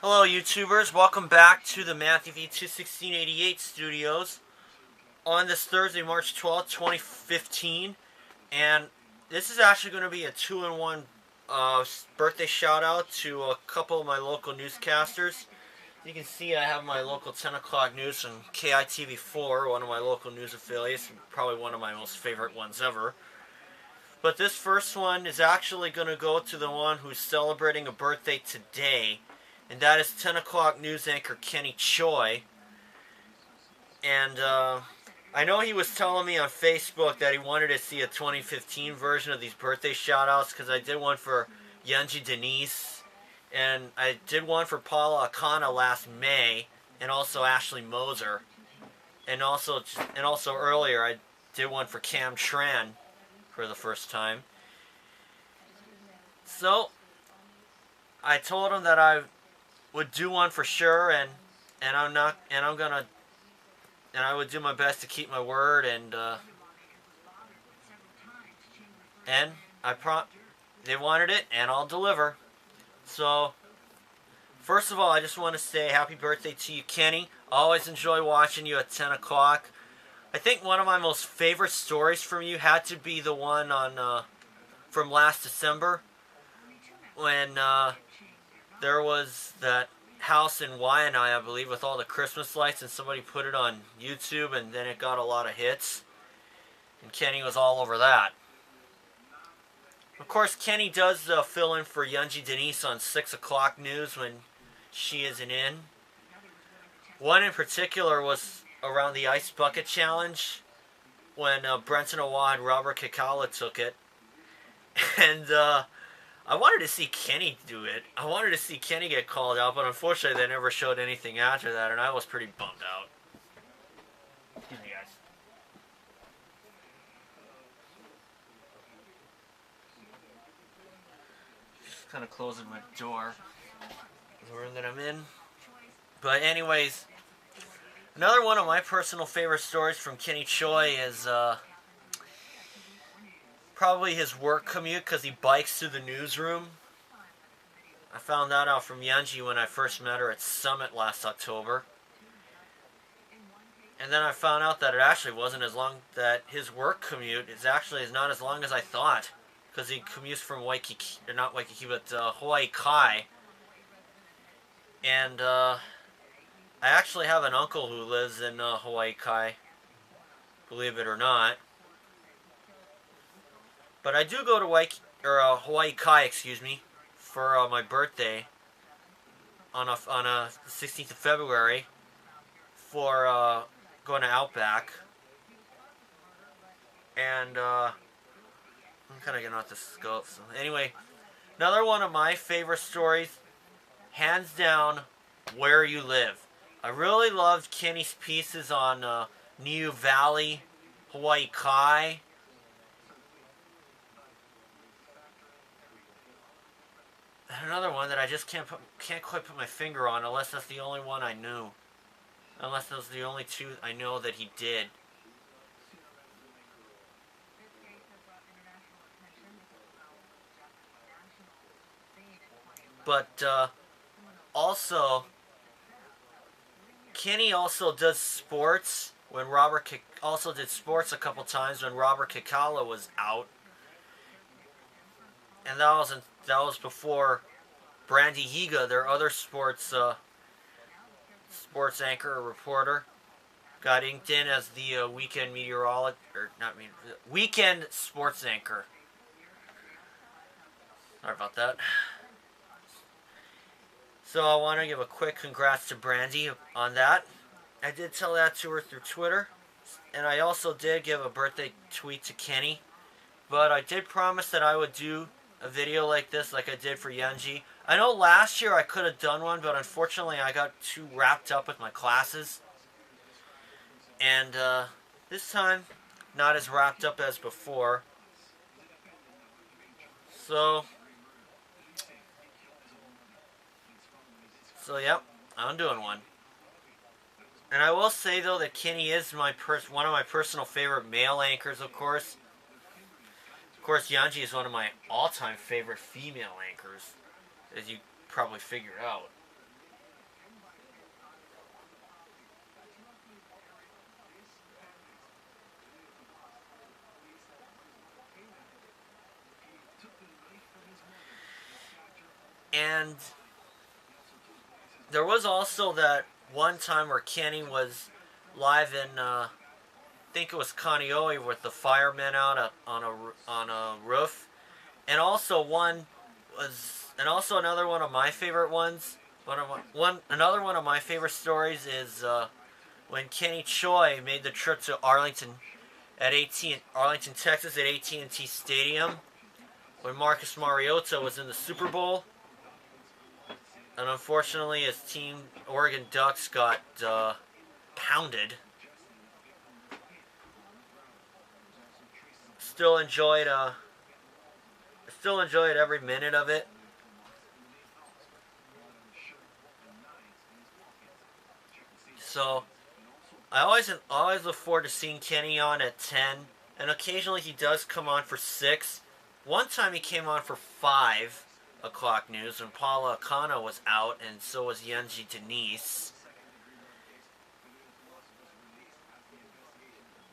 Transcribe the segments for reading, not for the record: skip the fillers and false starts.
Hello YouTubers, welcome back to the Matthew V 21688 studios on this Thursday, March 12th, 2015, and this is actually going to be a 2-in-1 birthday shout out to a couple of my local newscasters. You can see I have my local 10 o'clock news from KITV4, one of my local news affiliates, probably one of my most favorite ones ever. But this first one is actually going to go to the one who's celebrating a birthday today, and that is 10 o'clock news anchor Kenny Choi. And I know he was telling me on Facebook that he wanted to see a 2015 version of these birthday shoutouts, because I did one for Yunji de Nies, and I did one for Paula Akana last May, and also Ashley Moser, and also earlier I did one for Cam Tran for the first time. So I told him that I would do one for sure, and I would do my best to keep my word, and they wanted it, and I'll deliver. So first of all, I just want to say happy birthday to you, Kenny. I always enjoy watching you at 10 o'clock. I think one of my most favorite stories from you had to be the one on from last December, when there was that house in Waianae, I believe, with all the Christmas lights, and somebody put it on YouTube, and then it got a lot of hits, and Kenny was all over that. Of course, Kenny does fill in for Yunji de Nies on 6 o'clock news when she isn't in. One in particular was around the Ice Bucket Challenge, when Brenton Awa and Robert Kekaula took it, and I wanted to see Kenny do it. I wanted to see Kenny get called out, but unfortunately they never showed anything after that, and I was pretty bummed out. Excuse me, guys. Just kind of closing my door, the room that I'm in. But anyways, another one of my personal favorite stories from Kenny Choi is probably his work commute, because he bikes to the newsroom. I found that out from Yunji when I first met her at Summit last October. And then I found out that it actually wasn't as long, that his work commute is not as long as I thought, because he commutes from Waikiki, or not Waikiki, but Hawaii Kai. And I actually have an uncle who lives in Hawaii Kai, believe it or not. But I do go to Hawaii Kai, excuse me, for my birthday on the 16th of February for going to Outback. And I'm kind of getting off the scope. So anyway, another one of my favorite stories, hands down, Where You Live. I really loved Kenny's pieces on Niu Valley, Hawaii Kai. Another one that I just can't quite put my finger on, unless that's the only one I knew. Unless those are the only two I know that he did. But also, Kenny also does sports. Also did sports a couple times when Robert Kekaula was out. And that was before Brandy Higa, their other sports anchor or reporter, got inked in as the weekend weekend sports anchor. Sorry about that. So I want to give a quick congrats to Brandy on that. I did tell that to her through Twitter, and I also did give a birthday tweet to Kenny, but I did promise that I would do a video like this, like I did for Yunji. I know last year I could have done one, but unfortunately I got too wrapped up with my classes. And this time, not as wrapped up as before. So yep, I'm doing one. And I will say though that Kenny is one of my personal favorite male anchors, of course. Of course, Yunji is one of my all-time favorite female anchors, as you probably figured out. And there was also that one time where Kenny was live in, I think it was Kaneohe, with the firemen out on a roof. And also another one of my favorite ones. Another one of my favorite stories is when Kenny Choi made the trip to Arlington, Texas, at AT&T Stadium, when Marcus Mariota was in the Super Bowl. And unfortunately, his team, Oregon Ducks, got pounded. Still enjoyed every minute of it. So I always look forward to seeing Kenny on at 10, and occasionally he does come on for 6. One time he came on for 5 o'clock news when Paula Akana was out, and so was Yunji de Nies.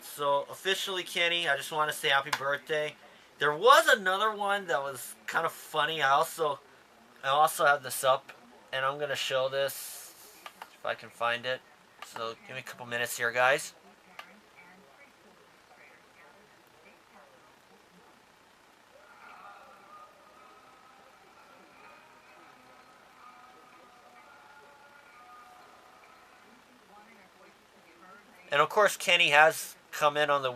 So officially, Kenny, I just want to say happy birthday. There was another one that was kind of funny. I also have this up, and I'm gonna show this if I can find it. So give me a couple minutes here, guys. And of course, Kenny has come in on the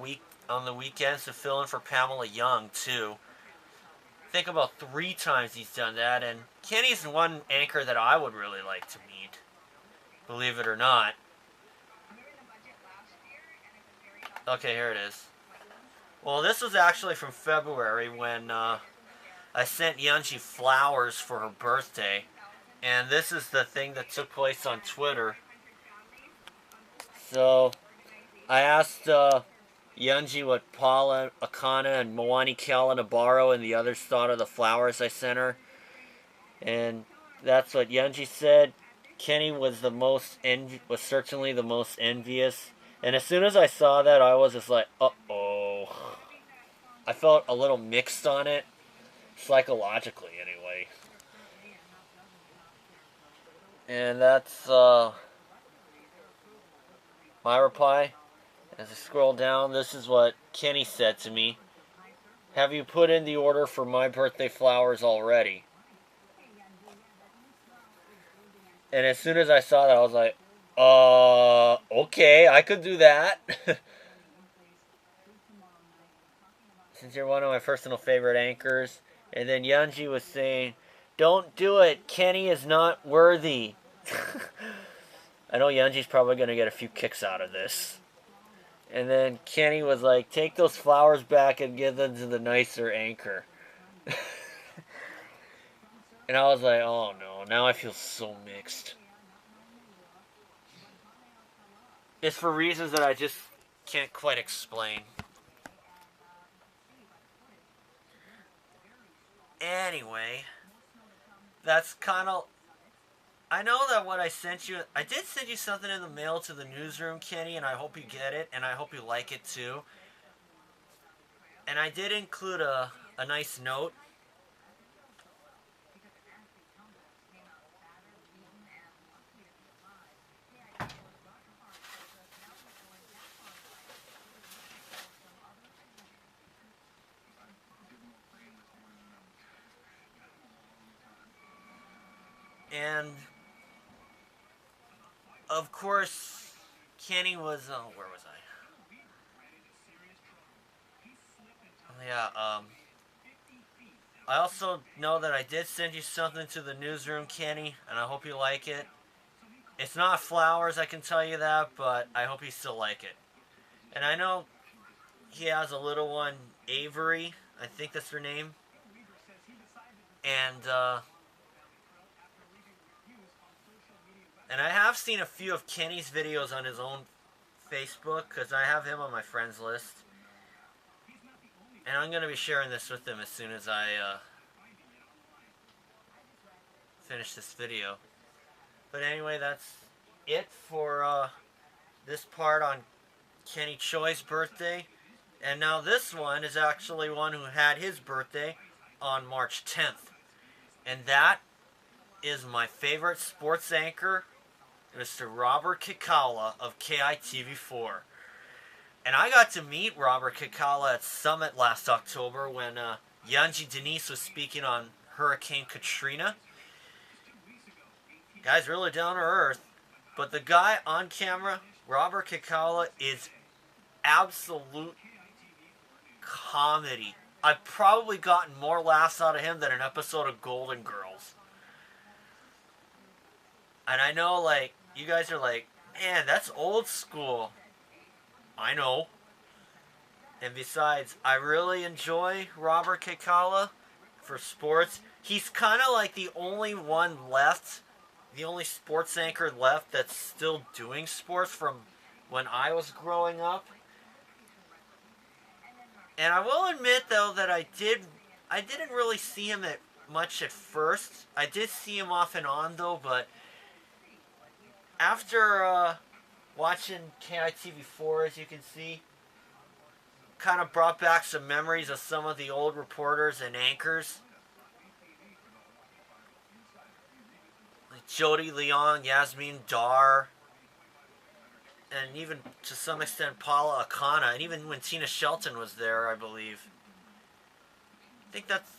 weekends to fill in for Pamela Young too. I think about 3 times he's done that, and Kenny's one anchor that I would really like to meet, believe it or not. Okay, here it is. Well, this was actually from February when I sent Yunji flowers for her birthday, and this is the thing that took place on Twitter. So I asked Yunji what Paula Akana and Moani Kalanabaro and the others thought of the flowers I sent her. And that's what Yunji said. Kenny was certainly the most envious. And as soon as I saw that, I was just like, uh-oh. I felt a little mixed on it, psychologically anyway. And that's my reply. As I scroll down, this is what Kenny said to me. Have you put in the order for my birthday flowers already? And as soon as I saw that, I was like, okay, I could do that. Since you're one of my personal favorite anchors. And then Yunji was saying, don't do it. Kenny is not worthy. I know Yunji's probably going to get a few kicks out of this. And then Kenny was like, take those flowers back and give them to the nicer anchor. And I was like, oh no, now I feel so mixed. It's for reasons that I just can't quite explain. Anyway, that's kind of... I know that what I sent you... I did send you something in the mail to the newsroom, Kenny, and I hope you get it, and I hope you like it too. And I did include a nice note. And of course, Kenny was, where was I? Yeah, I also know that I did send you something to the newsroom, Kenny, and I hope you like it. It's not flowers, I can tell you that, but I hope you still like it. And I know he has a little one, Avery, I think that's her name. And I have seen a few of Kenny's videos on his own Facebook, because I have him on my friends list. And I'm going to be sharing this with him as soon as I finish this video. But anyway, that's it for this part on Kenny Choi's birthday. And now this one is actually one who had his birthday on March 10th. And that is my favorite sports anchor, Mr. Robert Kekaula of KITV4. And I got to meet Robert Kekaula at Summit last October when Yunji de Nies was speaking on Hurricane Katrina. Guy's really down to earth. But the guy on camera, Robert Kekaula, is absolute comedy. I've probably gotten more laughs out of him than an episode of Golden Girls. And I know, like, you guys are like, man, that's old school. I know. And besides, I really enjoy Robert Kekaula for sports. He's kind of like the only one left, the only sports anchor left that's still doing sports from when I was growing up. And I will admit, though, that I didn't really see him much at first. I did see him off and on, though, but after watching KITV4, as you can see, kind of brought back some memories of some of the old reporters and anchors. Like Jody Leon, Yasmin Dar, and even to some extent Paula Akana, and even when Tina Shelton was there, I believe. I think that's,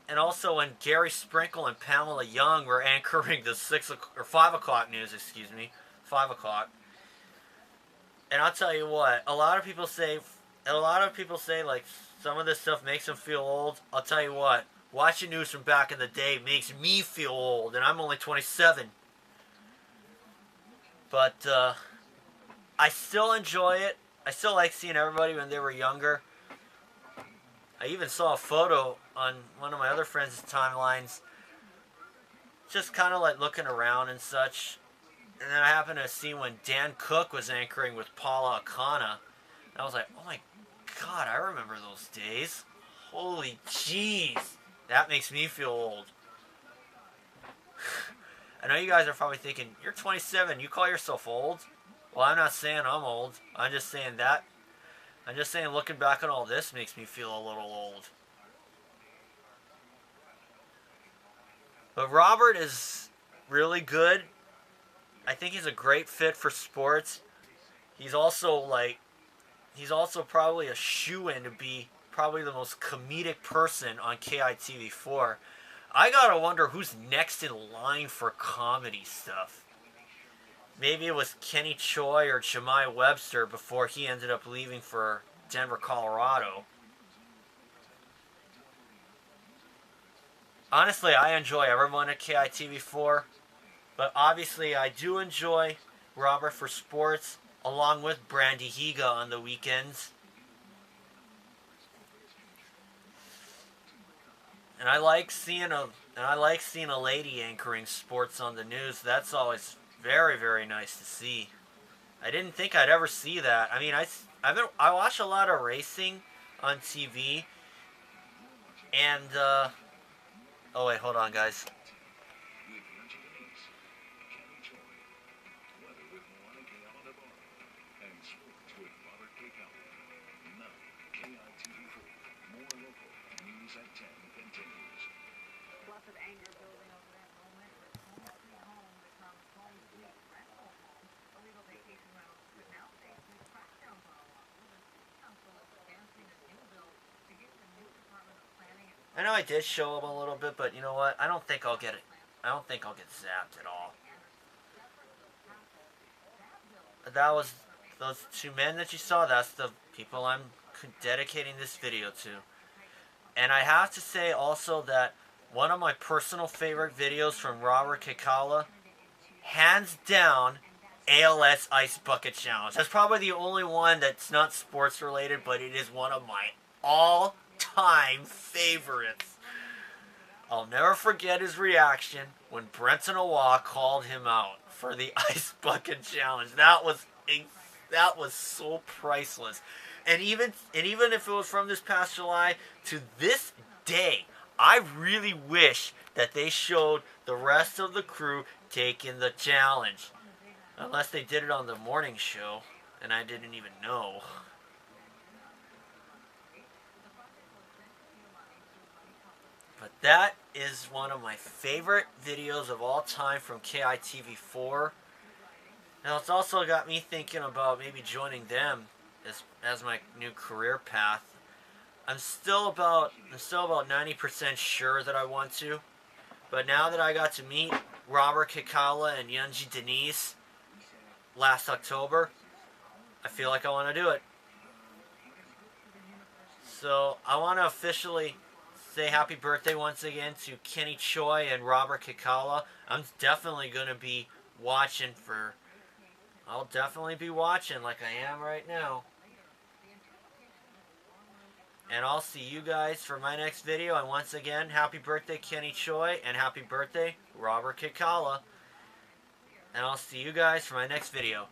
and also when Gary Sprinkle and Pamela Young were anchoring the 5 o'clock news, 5 o'clock. And I'll tell you what, a lot of people say like some of this stuff makes them feel old. I'll tell you what, watching news from back in the day makes me feel old, and I'm only 27. But I still enjoy it. I still like seeing everybody when they were younger. I even saw a photo on one of my other friends' timelines, just kind of like looking around and such. And then I happened to see when Dan Cook was anchoring with Paula Akana. And I was like, oh my God, I remember those days. Holy jeez. That makes me feel old. I know you guys are probably thinking, you're 27, you call yourself old? Well, I'm not saying I'm old. I'm just saying looking back on all this makes me feel a little old. But Robert is really good. I think he's a great fit for sports. He's also probably a shoo-in to be probably the most comedic person on KITV4. I gotta wonder who's next in line for comedy stuff. Maybe it was Kenny Choi or Jemai Webster before he ended up leaving for Denver, Colorado. Honestly, I enjoy everyone at KITV4, but obviously I do enjoy Robert for sports, along with Brandy Higa on the weekends. And I like seeing a lady anchoring sports on the news. That's always very, very nice to see. I didn't think I'd ever see that. I mean, I watch a lot of racing on TV, and oh wait, hold on, guys. I know I did show him a little bit, but you know what? I don't think I'll get it. I don't think I'll get zapped at all. That was those two men that you saw. That's the people I'm dedicating this video to. And I have to say also that one of my personal favorite videos from Robert Kekaula, hands down, ALS Ice Bucket Challenge. That's probably the only one that's not sports related, but it is one of my all-time favorites. I'll never forget his reaction when Brenton Awa called him out for the Ice Bucket Challenge. That was so priceless. And even if it was from this past July to this day, I really wish that they showed the rest of the crew taking the challenge. Unless they did it on the morning show, and I didn't even know. But that is one of my favorite videos of all time from KITV4. Now it's also got me thinking about maybe joining them as my new career path. I'm still about 90% sure that I want to, but now that I got to meet Robert Kekaula and Yunji de Nies last October, I feel like I want to do it. So I want to officially say happy birthday once again to Kenny Choi and Robert Kekaula. I'm definitely going to be watching for... I'll definitely be watching like I am right now. And I'll see you guys for my next video. And once again, happy birthday Kenny Choi and happy birthday Robert Kekaula. And I'll see you guys for my next video.